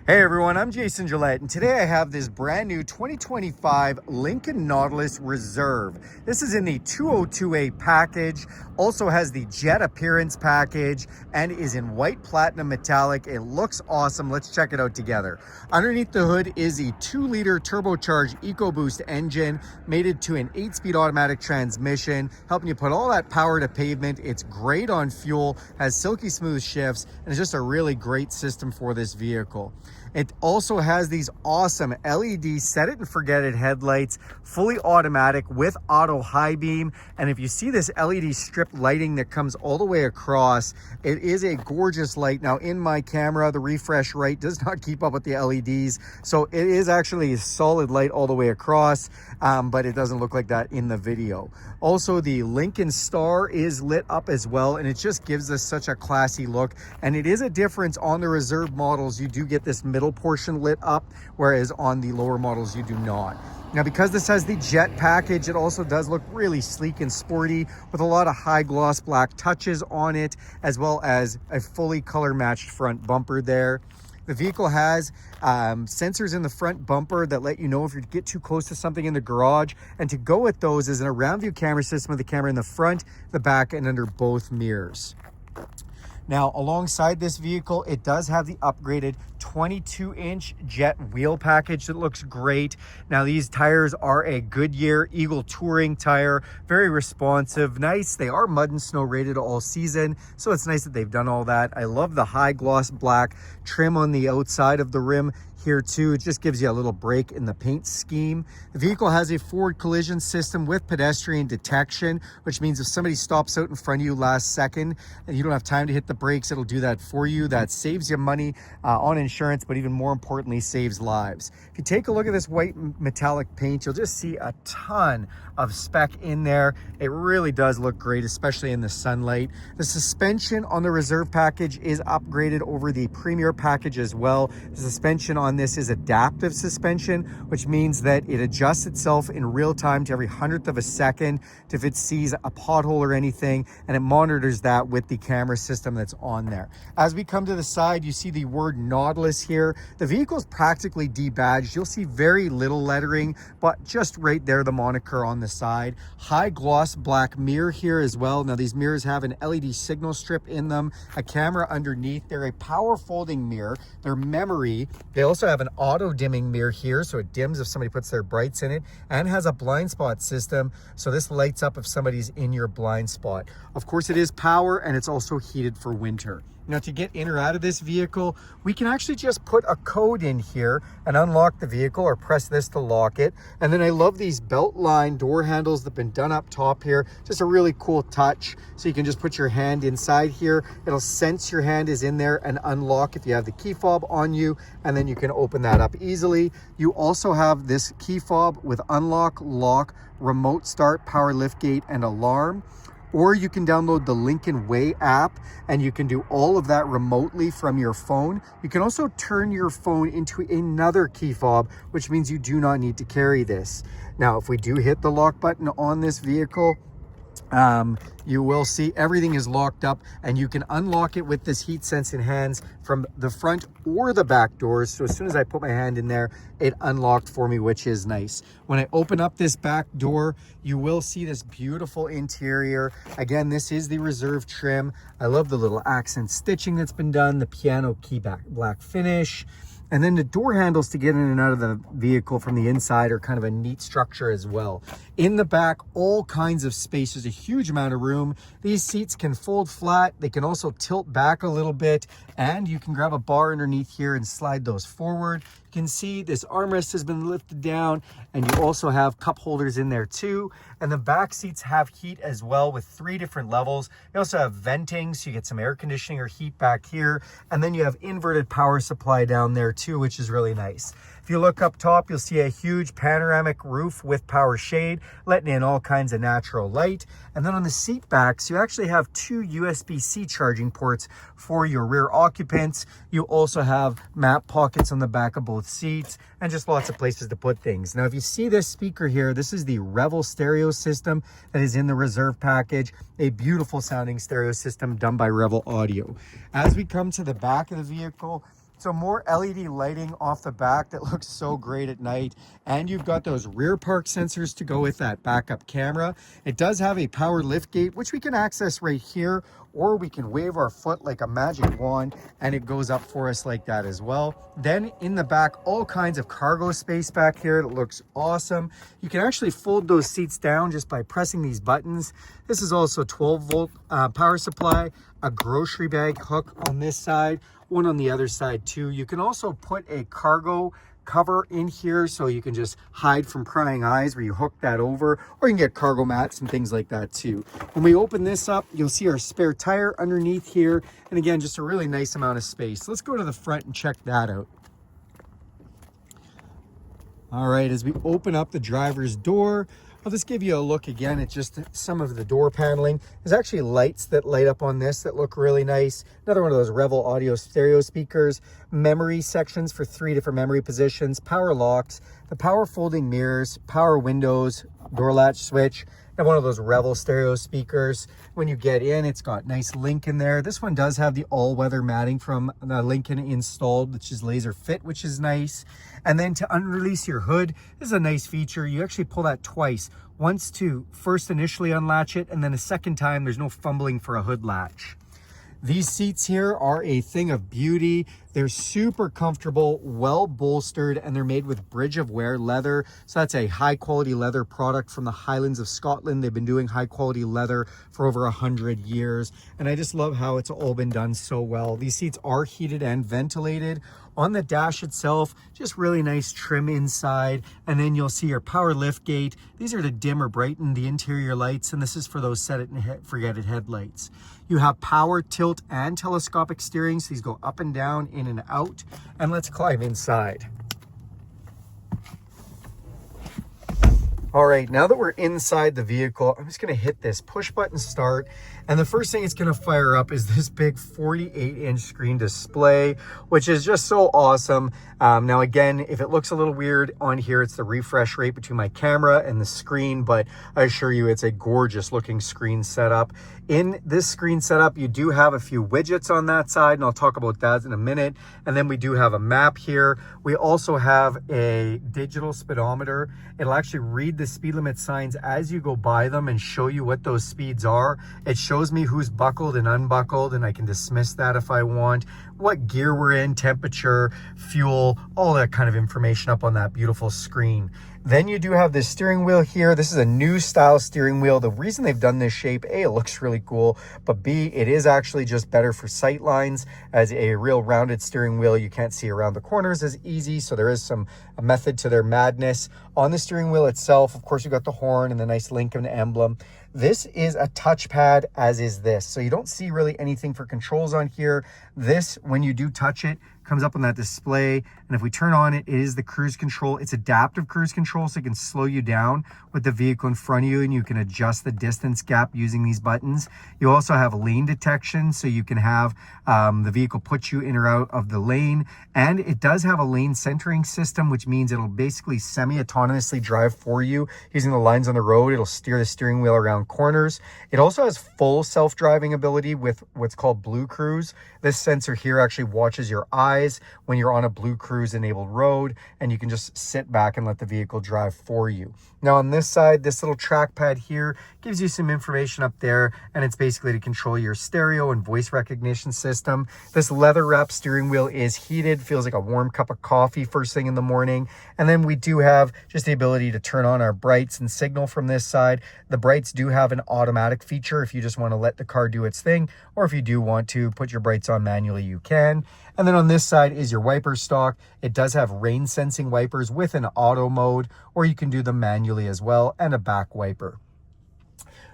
Hey everyone, I'm Jason Gillette, and today I have this brand new 2025 Lincoln Nautilus Reserve. This is in the 202A package, also has the jet appearance package, and is in white platinum metallic. It looks awesome. Let's check it out together. Underneath the hood is a 2-liter turbocharged EcoBoost engine, mated to an 8-speed automatic transmission, helping you put all that power to pavement. It's great on fuel, has silky smooth shifts, and it's just a really great system for this vehicle. It also has these awesome LED set it and forget it headlights, fully automatic with auto high beam. And if you see this LED strip lighting that comes all the way across, it is a gorgeous light. Now in my camera, the refresh rate does not keep up with the LEDs. So it is actually a solid light all the way across, but it doesn't look like that in the video. Also, the Lincoln Star is lit up as well, and it just gives us such a classy look. And it is a difference on the Reserve models. You do get this middle portion lit up, whereas on the lower models you do not. Now, because this has the jet package, it also does look really sleek and sporty with a lot of high gloss black touches on it, as well as a fully color matched front bumper there. The vehicle has sensors in the front bumper that let you know if you get too close to something in the garage. And to go with those is an around view camera system with a camera in the front, the back, and under both mirrors. Now, alongside this vehicle, it does have the upgraded 22-inch jet wheel package that looks great. Now, these tires are a Goodyear Eagle Touring tire, very responsive, nice. They are mud and snow rated all season, so it's nice that they've done all that. I love the high gloss black trim on the outside of the rim here too. It just gives you a little break in the paint scheme. The vehicle has a forward collision system with pedestrian detection, which means if somebody stops out in front of you last second and you don't have time to hit the brakes, it'll do that for you. That saves you money on insurance, but even more importantly, saves lives. If you take a look at this white metallic paint, you'll just see a ton of spec in there. It really does look great, especially in the sunlight. The suspension on the Reserve package is upgraded over the Premier package as well. The suspension on this is adaptive suspension, which means that it adjusts itself in real time to every 100th of a second if it sees a pothole or anything, and it monitors that with the camera system that's on there. As we come to the side, you see the word Nautilus here. The vehicle is practically debadged. You'll see very little lettering, but just right there, the moniker on the side. High gloss black mirror here as well. Now, these mirrors have an LED signal strip in them, a camera underneath. They're a power folding mirror. They're memory. They also have an auto dimming mirror here, so it dims if somebody puts their brights in it, and has a blind spot system, so this lights up if somebody's in your blind spot. Of course, it is power, and it's also heated for winter. Now, to get in or out of this vehicle, we can actually just put a code in here and unlock the vehicle, or press this to lock it. And then I love these belt line door handles that have been done up top here. Just a really cool touch. So you can just put your hand inside here. It'll sense your hand is in there and unlock if you have the key fob on you, and then you can open that up easily. You also have this key fob with unlock, lock, remote start, power liftgate, and alarm. Or you can download the Lincoln Way app, and you can do all of that remotely from your phone. You can also turn your phone into another key fob, which means you do not need to carry this. Now, if we do hit the lock button on this vehicle, you will see everything is locked up, and you can unlock it with this heat sensing hands from the front or the back doors. So as soon as I put my hand in there, it unlocked for me, which is nice. When I open up this back door, you will see this beautiful interior. Again, this is the Reserve trim. I love the little accent stitching that's been done, the piano key black finish. And then the door handles to get in and out of the vehicle from the inside are kind of a neat structure as well. In the back, all kinds of space. There's a huge amount of room. These seats can fold flat. They can also tilt back a little bit, and you can grab a bar underneath here and slide those forward. You can see this armrest has been lifted down, and you also have cup holders in there too. And the back seats have heat as well with 3 different levels. You also have venting, so you get some air conditioning or heat back here. And then you have inverted power supply down there too, which is really nice. If you look up top, you'll see a huge panoramic roof with power shade, letting in all kinds of natural light. And then on the seat backs, you actually have 2 USB-C charging ports for your rear occupants. You also have map pockets on the back of both seats, and just lots of places to put things. Now, if you see this speaker here, this is the Revel stereo system that is in the Reserve package, a beautiful sounding stereo system done by Revel Audio. As we come to the back of the vehicle, So more LED lighting off the back that looks so great at night. And you've got those rear park sensors to go with that backup camera. It does have a power lift gate, which we can access right here, or we can wave our foot like a magic wand and it goes up for us like that as well. Then in the back, all kinds of cargo space back here. That looks awesome. You can actually fold those seats down just by pressing these buttons. This is also 12-volt power supply, a grocery bag hook on this side, one on the other side too. You can also put a cargo cover in here so you can just hide from prying eyes where you hook that over, or you can get cargo mats and things like that too. When we open this up, you'll see our spare tire underneath here, and again, just a really nice amount of space. Let's go to the front and check that out. All right, as we open up the driver's door, I'll just give you a look again at just some of the door paneling. There's actually lights that light up on this that look really nice. Another one of those Revel audio stereo speakers, memory sections for 3 different memory positions, power locks, the power folding mirrors, power windows, door latch switch, and one of those Revel stereo speakers. When you get in, it's got nice Lincoln there. This one does have the all-weather matting from Lincoln installed, which is laser fit, which is nice. And then to unrelease your hood, this is a nice feature. You actually pull that twice. Once to first initially unlatch it, and then a second time, there's no fumbling for a hood latch. These seats here are a thing of beauty. They're super comfortable, well bolstered, and they're made with bridge of wear leather. So that's a high quality leather product from the Highlands of Scotland. They've been doing high quality leather for over 100 years. And I just love how it's all been done so well. These seats are heated and ventilated. On the dash itself, just really nice trim inside. And then you'll see your power lift gate. These are to dim or brighten the interior lights, and this is for those set it and forget it headlights. You have power, tilt, and telescopic steering, so these go up and down, in and out. And let's climb inside. All right, now that we're inside the vehicle, I'm just gonna hit this push button start. And the first thing it's gonna fire up is this big 48-inch screen display, which is just so awesome. Now again, if it looks a little weird on here, it's the refresh rate between my camera and the screen, but I assure you it's a gorgeous looking screen setup. In this screen setup, you do have a few widgets on that side, and I'll talk about that in a minute. And then we do have a map here. We also have a digital speedometer. It'll actually read the speed limit signs as you go by them and show you what those speeds are. It shows me who's buckled and unbuckled, and I can dismiss that if I want, what gear we're in, temperature, fuel, all that kind of information up on that beautiful screen. Then you do have this steering wheel here. This is a new style steering wheel. The reason they've done this shape, A, it looks really cool, but B, it is actually just better for sight lines. As a real rounded steering wheel, you can't see around the corners as easy, so there is a method to their madness. On the steering wheel itself, of course, you got the horn and the nice Lincoln emblem. This is a touchpad, as is this. So you don't see really anything for controls on here. This, when you do touch it, comes up on that display. And if we turn on it, it is the cruise control. It's adaptive cruise control, so it can slow you down with the vehicle in front of you, and you can adjust the distance gap using these buttons. You also have lane detection, so you can have the vehicle put you in or out of the lane. And it does have a lane centering system, which means it'll basically semi-autonomously drive for you. Using the lines on the road, it'll steer the steering wheel around corners. It also has full self-driving ability with what's called Blue Cruise. This sensor here actually watches your eyes when you're on a Blue Cruise enabled road, and you can just sit back and let the vehicle drive for you. Now on this side, this little trackpad here gives you some information up there, and it's basically to control your stereo and voice recognition system. This leather wrapped steering wheel is heated, feels like a warm cup of coffee first thing in the morning. And then we do have just the ability to turn on our brights and signal from this side. The brights do have an automatic feature if you just want to let the car do its thing, or if you do want to put your brights on manually, you can. And then on this side is your wiper stock. It does have rain sensing wipers with an auto mode, or you can do them manually as well, and a back wiper.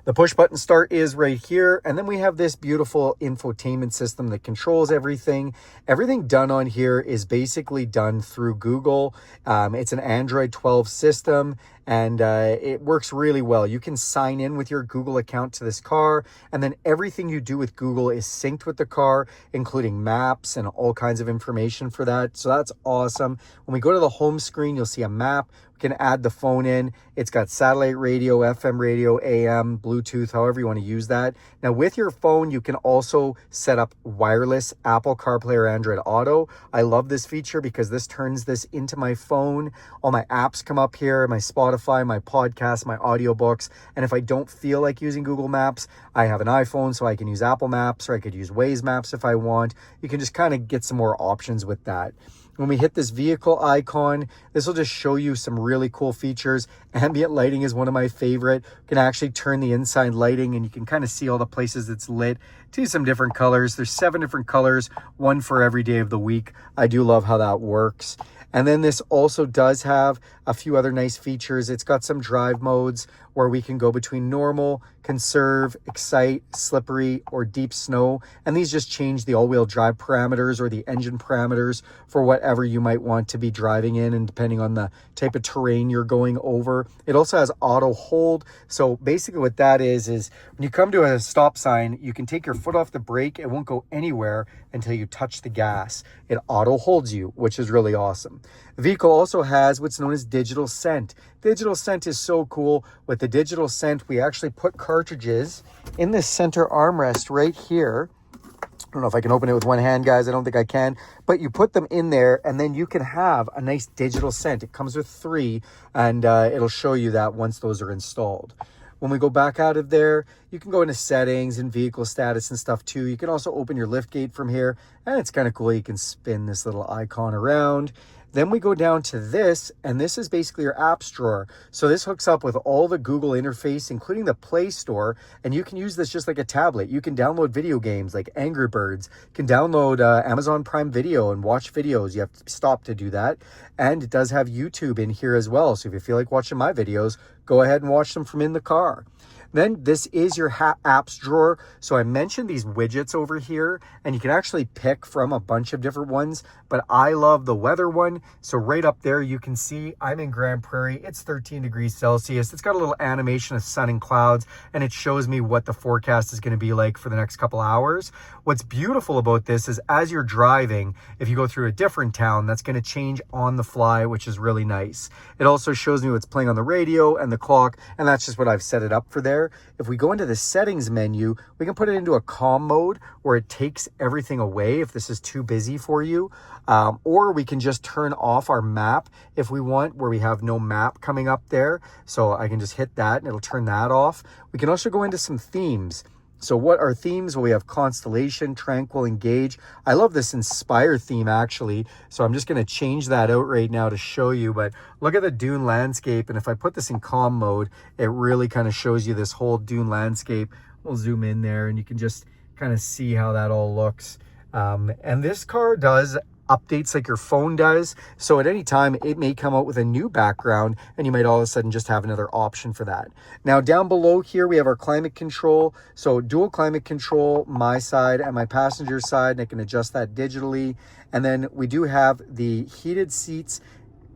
The push button start is right here. And then we have this beautiful infotainment system that controls everything. Everything done on here is basically done through Google. It's an Android 12 system. and it works really well. You can sign in with your Google account to this car, and then everything you do with Google is synced with the car, including maps and all kinds of information for that. So that's awesome. When we go to the home screen, you'll see a map. We can add the phone in. It's got satellite radio, FM radio, AM, Bluetooth, however you want to use that. Now with your phone, you can also set up wireless Apple CarPlay or Android Auto. I love this feature because this turns this into my phone. All my apps come up here, my Spotify, my podcasts, my audiobooks. And if I don't feel like using Google Maps, I have an iPhone, so I can use Apple Maps, or I could use Waze Maps if I want. You can just kind of get some more options with that. When we hit this vehicle icon, this will just show you some really cool features. Ambient lighting is one of my favorite. You can actually turn the inside lighting and you can kind of see all the places it's lit to some different colors. There's 7 different colors, one for every day of the week. I do love how that works. And then this also does have a few other nice features. It's got some drive modes where we can go between normal, conserve, excite, slippery, or deep snow. And these just change the all-wheel drive parameters or the engine parameters for whatever you might want to be driving in, and depending on the type of terrain you're going over. It also has auto hold. So basically what that is when you come to a stop sign, you can take your foot off the brake. It won't go anywhere until you touch the gas. It auto holds you, which is really awesome. The vehicle also has what's known as digital scent. Digital scent is so cool. With the digital scent, we actually put cartridges in this center armrest right here. I don't know if I can open it with one hand, guys. I don't think I can. But you put them in there, and then you can have a nice digital scent. It comes with 3, and it'll show you that once those are installed. When we go back out of there, you can go into settings and vehicle status and stuff too. You can also open your lift gate from here, and it's kind of cool. You can spin this little icon around. Then we go down to this, and this is basically your apps drawer. So this hooks up with all the Google interface, including the Play Store, and you can use this just like a tablet. You can download video games like Angry Birds. You can download Amazon Prime Video and watch videos. You have to stop to do that. And it does have YouTube in here as well. So if you feel like watching my videos, go ahead and watch them from in the car. Then this is your apps drawer. So I mentioned these widgets over here, and you can actually pick from a bunch of different ones, but I love the weather one. So right up there, you can see I'm in Grand Prairie. It's 13 degrees Celsius. It's got a little animation of sun and clouds, and it shows me what the forecast is going to be like for the next couple hours. What's beautiful about this is as you're driving, if you go through a different town, that's going to change on the fly, which is really nice. It also shows me what's playing on the radio and the clock, and that's just what I've set it up for there. If we go into the settings menu, we can put it into a calm mode where it takes everything away if this is too busy for you. Or we can just turn off our map if we want, where we have no map coming up there. So I can just hit that and it'll turn that off. We can also go into some themes. So what are themes? Well, we have Constellation, Tranquil, Engage. I love this Inspire theme, actually. So I'm just going to change that out right now to show you. But look at the dune landscape. And if I put this in calm mode, it really kind of shows you this whole dune landscape. We'll zoom in there and you can just kind of see how that all looks. And this car does updates like your phone does. So at any time, it may come out with a new background and you might all of a sudden just have another option for that. Now down below here, we have our climate control. So dual climate control, my side and my passenger side, and I can adjust that digitally. And then we do have the heated seats,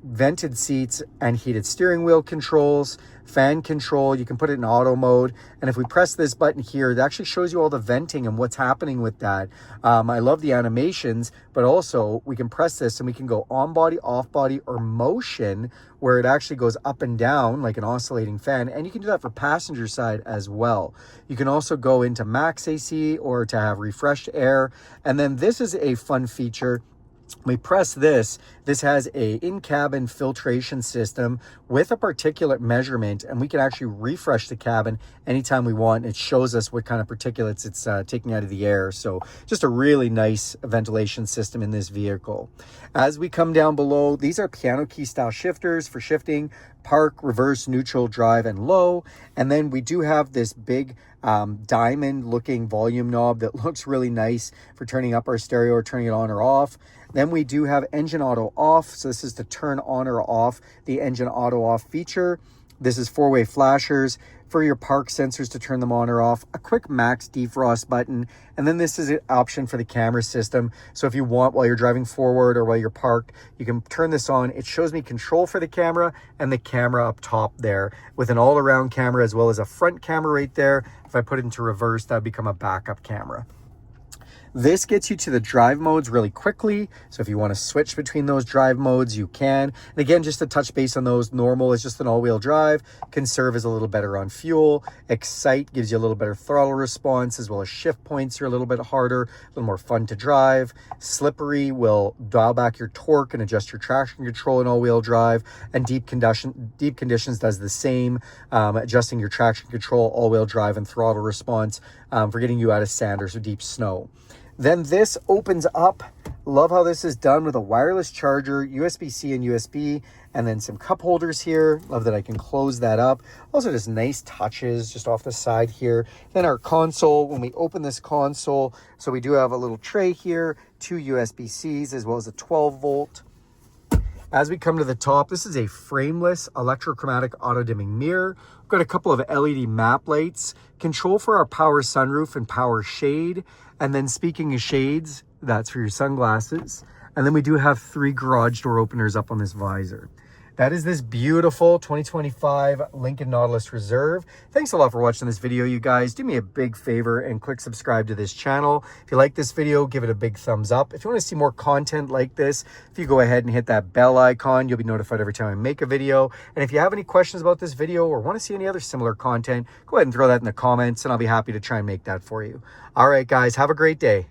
vented seats, and heated steering wheel controls, fan control. You can put it in auto mode, and if we press this button here, it actually shows you all the venting and what's happening with that. I love the animations, but also we can press this and we can go on body, off body, or motion, where it actually goes up and down like an oscillating fan, and you can do that for passenger side as well. You can also go into max AC or to have refreshed air. And then this is a fun feature. We press this, this has a in-cabin filtration system with a particulate measurement, and we can actually refresh the cabin anytime we want. It shows us what kind of particulates it's taking out of the air. So just a really nice ventilation system in this vehicle. As we come down below, these are piano key style shifters for shifting, park, reverse, neutral, drive, and low. And then we do have this big diamond looking volume knob that looks really nice for turning up our stereo or turning it on or off. Then we do have engine auto off. So this is to turn on or off the engine auto off feature. This is 4-way flashers for your park sensors to turn them on or off, a quick max defrost button, and then this is an option for the camera system. So if you want, while you're driving forward or while you're parked, you can turn this on. It shows me control for the camera and the camera up top there with an all-around camera as well as a front camera right there. If I put it into reverse, that would become a backup camera. This gets you to the drive modes really quickly. So if you want to switch between those drive modes, you can. And again, just to touch base on those, normal is just an all-wheel drive. Conserve is a little better on fuel. Excite gives you a little better throttle response, as well as shift points are a little bit harder, a little more fun to drive. Slippery will dial back your torque and adjust your traction control in all-wheel drive. And deep conditions does the same, adjusting your traction control, all-wheel drive, and throttle response for getting you out of sand or deep snow. Then this opens up. Love how this is done with a wireless charger, USB-C and USB, and then some cup holders here. Love that I can close that up. Also just nice touches just off the side here. Then our console, when we open this console, so we do have a little tray here, 2 USB-Cs as well as a 12 volt. As we come to the top, this is a frameless electrochromatic auto dimming mirror. We've got a couple of LED map lights, control for our power sunroof and power shade. And then speaking of shades, that's for your sunglasses. And then we do have 3 garage door openers up on this visor. That is this beautiful 2025 Lincoln Nautilus Reserve. Thanks a lot for watching this video, you guys. Do me a big favor and click subscribe to this channel. If you like this video, give it a big thumbs up. If you want to see more content like this, if you go ahead and hit that bell icon, you'll be notified every time I make a video. And if you have any questions about this video or want to see any other similar content, go ahead and throw that in the comments and I'll be happy to try and make that for you. All right, guys, have a great day.